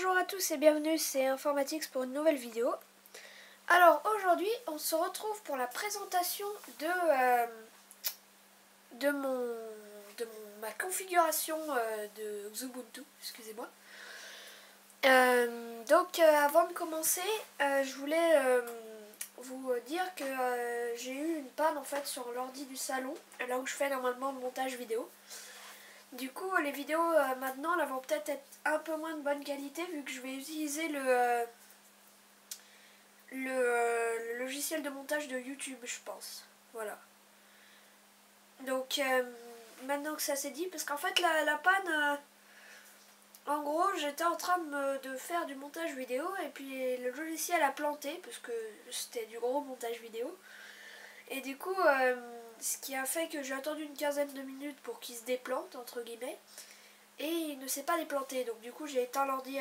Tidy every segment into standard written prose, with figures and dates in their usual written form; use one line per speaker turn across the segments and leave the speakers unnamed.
Bonjour à tous et bienvenue, c'est Informatix pour une nouvelle vidéo. Alors aujourd'hui on se retrouve pour la présentation de ma configuration de Xubuntu, excusez-moi. Avant de commencer, je voulais vous dire que j'ai eu une panne en fait sur l'ordi du salon, là où je fais normalement le montage vidéo. Du coup, les vidéos maintenant là vont peut-être être un peu moins de bonne qualité vu que je vais utiliser le logiciel de montage de YouTube, je pense. Voilà. Donc, maintenant que ça s'est dit, parce qu'en fait, la panne, en gros, j'étais en train de faire du montage vidéo et puis le logiciel a planté parce que c'était du gros montage vidéo. Et du coup, ce qui a fait que j'ai attendu une quinzaine de minutes pour qu'il se déplante, entre guillemets. Et il ne s'est pas déplanté, donc du coup j'ai éteint l'ordi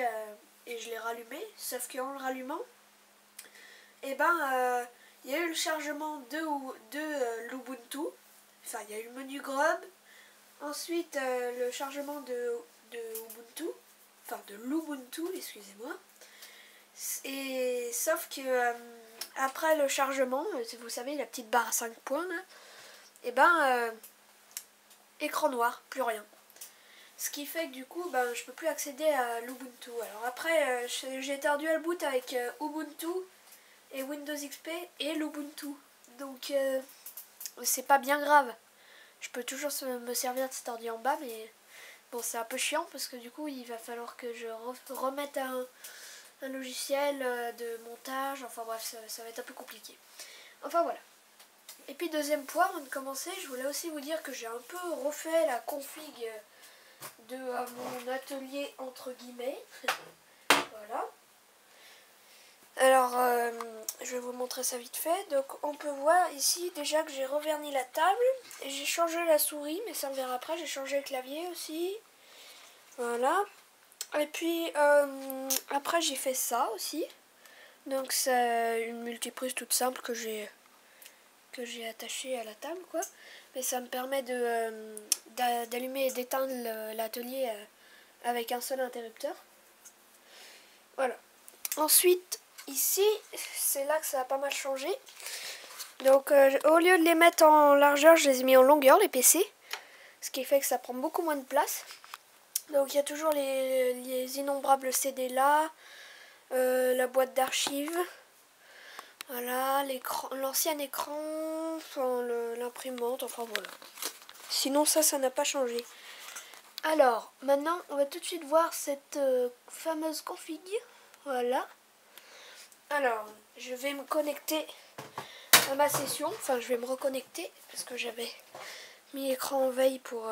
et je l'ai rallumé, sauf qu'en le rallumant, il y a eu le chargement de l'Ubuntu, enfin il y a eu le menu Grub, ensuite le chargement de Ubuntu, enfin de l'Ubuntu, excusez-moi, et sauf que après le chargement, vous savez la petite barre à 5 points là, écran noir, plus rien. Ce qui fait que du coup, je peux plus accéder à l'Ubuntu. Alors après, j'ai été à dual boot avec Ubuntu et Windows XP et l'Ubuntu. Donc, c'est pas bien grave. Je peux toujours me servir de cet ordi en bas, mais bon, c'est un peu chiant parce que du coup, il va falloir que je remette un logiciel de montage. Enfin bref, ça va être un peu compliqué. Enfin voilà. Et puis deuxième point, avant de commencer, je voulais aussi vous dire que j'ai un peu refait la config de mon atelier entre guillemets. Voilà. Alors je vais vous montrer ça vite fait. Donc on peut voir ici déjà que j'ai reverni la table et j'ai changé la souris, mais ça on verra après. J'ai changé le clavier aussi. Voilà. Et puis après j'ai fait ça aussi. Donc c'est une multiprise toute simple que j'ai attachée à la table quoi. Mais ça me permet d'allumer et d'éteindre l'atelier avec un seul interrupteur. Voilà. Ensuite, ici, c'est là que ça a pas mal changé. Donc, au lieu de les mettre en largeur, je les ai mis en longueur, les PC. Ce qui fait que ça prend beaucoup moins de place. Donc, il y a toujours les innombrables CD là. La boîte d'archives. Voilà, l'ancien écran. Enfin, l'imprimante, enfin voilà. Sinon, ça n'a pas changé. Alors, maintenant, on va tout de suite voir cette fameuse config. Voilà. Alors, je vais me connecter à ma session. Enfin, je vais me reconnecter parce que j'avais mis l'écran en veille pour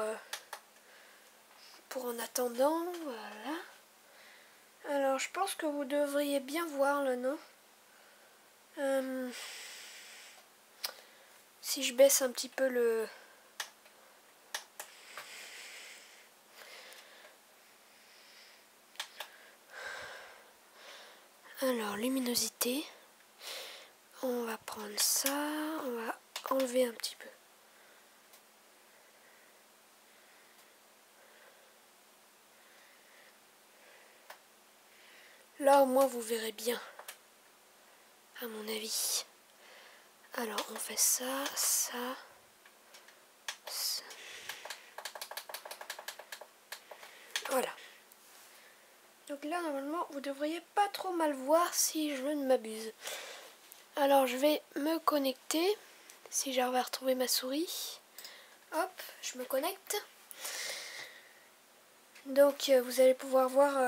en attendant. Voilà. Alors, je pense que vous devriez bien voir là, non? Si je baisse un petit peu le... Alors, luminosité. On va prendre ça. On va enlever un petit peu. Là, au moins, vous verrez bien. À mon avis. Alors, on fait ça, ça. Voilà. Donc là, normalement, vous devriez pas trop mal voir si je ne m'abuse. Alors, je vais me connecter. Si j'arrive à retrouver ma souris. Hop, je me connecte. Donc, vous allez pouvoir voir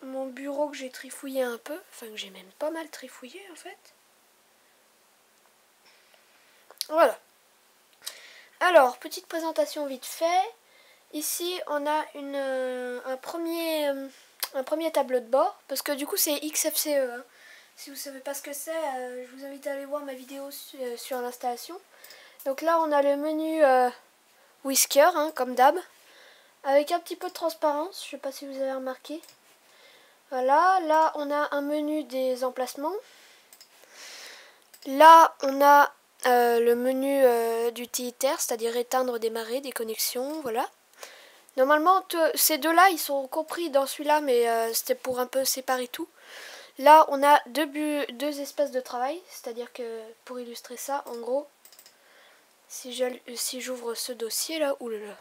mon bureau que j'ai trifouillé un peu. Enfin, que j'ai même pas mal trifouillé, en fait. Voilà. Alors, petite présentation vite fait. Ici, on a un premier tableau de bord, parce que du coup, c'est XFCE. Hein. Si vous ne savez pas ce que c'est, je vous invite à aller voir ma vidéo sur l'installation. Donc là, on a le menu Whisker, hein, comme d'hab, avec un petit peu de transparence, je ne sais pas si vous avez remarqué. Voilà, là, on a un menu des emplacements. Là, on a le menu d'utilitaire, c'est-à-dire éteindre, démarrer, des connexions, voilà. Normalement, ces deux-là, ils sont compris dans celui-là, mais c'était pour un peu séparer tout. Là, on a deux espaces de travail, c'est-à-dire que pour illustrer ça, en gros, si j'ouvre ce dossier là, oulala,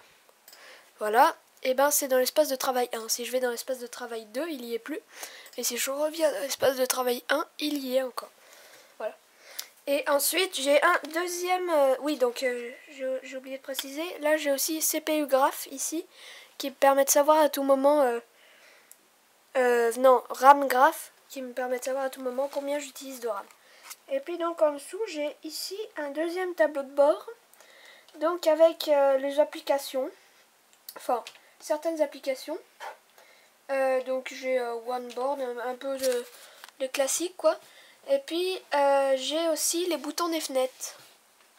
voilà, et ben c'est dans l'espace de travail 1. Si je vais dans l'espace de travail 2, il y est plus. Et si je reviens dans l'espace de travail 1, il y est encore. Voilà. Et ensuite, j'ai un deuxième... oui, donc j'ai oublié de préciser. Là, j'ai aussi CPU Graph ici, qui me permet de savoir à tout moment... non, RAM Graph, qui me permet de savoir à tout moment combien j'utilise de RAM. Et puis donc en dessous, j'ai ici un deuxième tableau de bord. Donc avec les applications. Enfin, certaines applications. Donc j'ai OneBoard, un peu de classique quoi. Et puis j'ai aussi les boutons des fenêtres.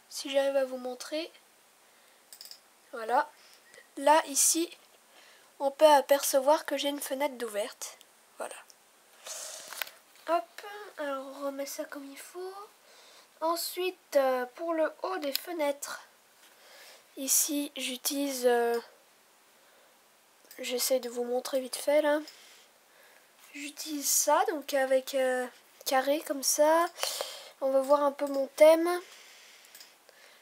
Si j'arrive à vous montrer. Voilà. Là, ici, on peut apercevoir que j'ai une fenêtre d'ouverte. Voilà. Hop. Alors on remet ça comme il faut. Ensuite, pour le haut des fenêtres. Ici, j'utilise... j'essaie de vous montrer vite fait là. J'utilise ça, donc avec carré comme ça. On va voir un peu mon thème.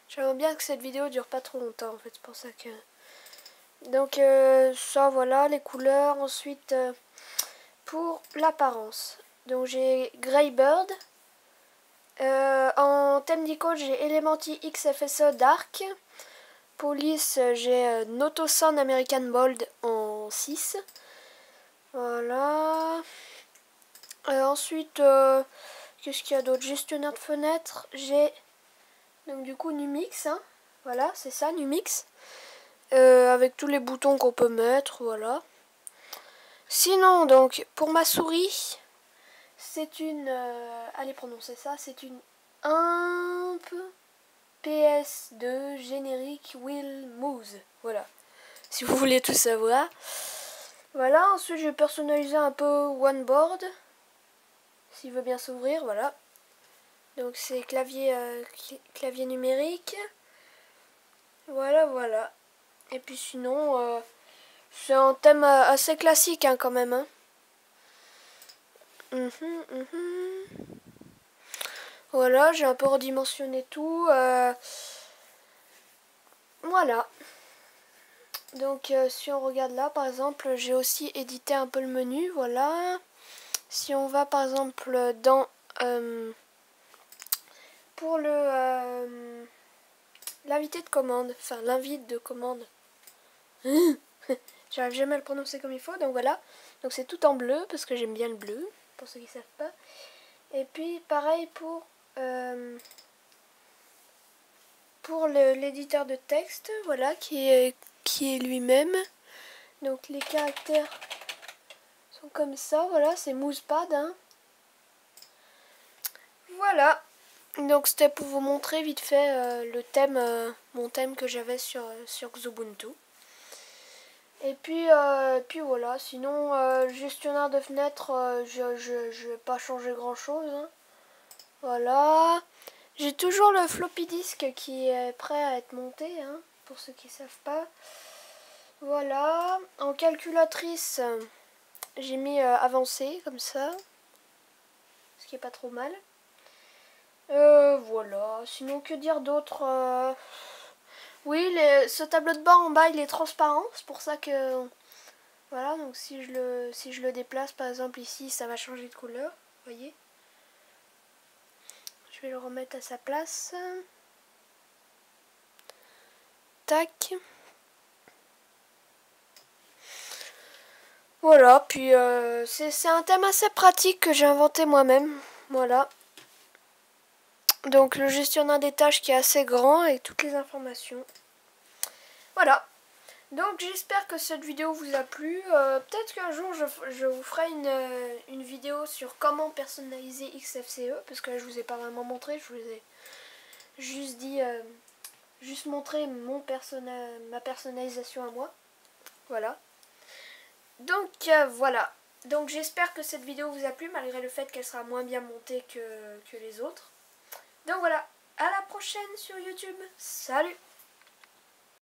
J'aimerais bien que cette vidéo dure pas trop longtemps en fait, c'est pour ça que... Donc ça voilà, les couleurs. Ensuite, pour l'apparence. Donc j'ai Greybird. En thème d'icône, j'ai Elementy XFSE Dark. Police, j'ai Notosun American Bold en 6. Voilà. Ensuite, qu'est-ce qu'il y a d'autre? Gestionnaire de fenêtres. J'ai donc du coup Numix. Hein. Voilà, c'est ça, Numix. Avec tous les boutons qu'on peut mettre. Voilà. Sinon, donc, pour ma souris, c'est une... allez prononcer ça. C'est une IMP PS2 Generic Wheel Mouse. Voilà. Si vous voulez tout savoir. Voilà, ensuite je vais personnaliser un peu OneBoard. S'il veut bien s'ouvrir, voilà. Donc c'est clavier numérique. Voilà, voilà. Et puis sinon, c'est un thème assez classique hein, quand même. Hein. Voilà, j'ai un peu redimensionné tout. Voilà. Donc si on regarde là, par exemple, j'ai aussi édité un peu le menu, voilà. Si on va par exemple dans pour le l'invité de commande, enfin l'invite de commande. J'arrive jamais à le prononcer comme il faut, donc voilà. Donc c'est tout en bleu parce que j'aime bien le bleu, pour ceux qui savent pas. Et puis pareil pour l'éditeur de texte, voilà, qui est lui-même. Donc les caractères sont comme ça, voilà, c'est Mousepad. Hein. Voilà. Donc c'était pour vous montrer vite fait le thème, mon thème que j'avais sur Xubuntu. Et puis voilà, sinon gestionnaire de fenêtres, je vais pas changer grand chose. Hein. Voilà. J'ai toujours le floppy disk qui est prêt à être monté, hein, pour ceux qui savent pas. Voilà. En calculatrice, j'ai mis avancé comme ça. Ce qui est pas trop mal. Voilà. Sinon, que dire d'autre Oui, ce tableau de bord en bas, il est transparent. C'est pour ça que... Voilà, donc si je le déplace, par exemple, ici, ça va changer de couleur. Vous voyez? Je vais le remettre à sa place. Tac. Voilà, puis c'est un thème assez pratique que j'ai inventé moi-même. Voilà. Donc le gestionnaire des tâches qui est assez grand avec toutes les informations. Voilà. Donc j'espère que cette vidéo vous a plu. Peut-être qu'un jour je vous ferai une vidéo sur comment personnaliser XFCE. Parce que là je vous ai pas vraiment montré. Je vous ai juste dit... juste montré ma personnalisation à moi. Voilà. Donc voilà. Donc j'espère que cette vidéo vous a plu malgré le fait qu'elle sera moins bien montée que les autres. Donc voilà, à la prochaine sur YouTube. Salut!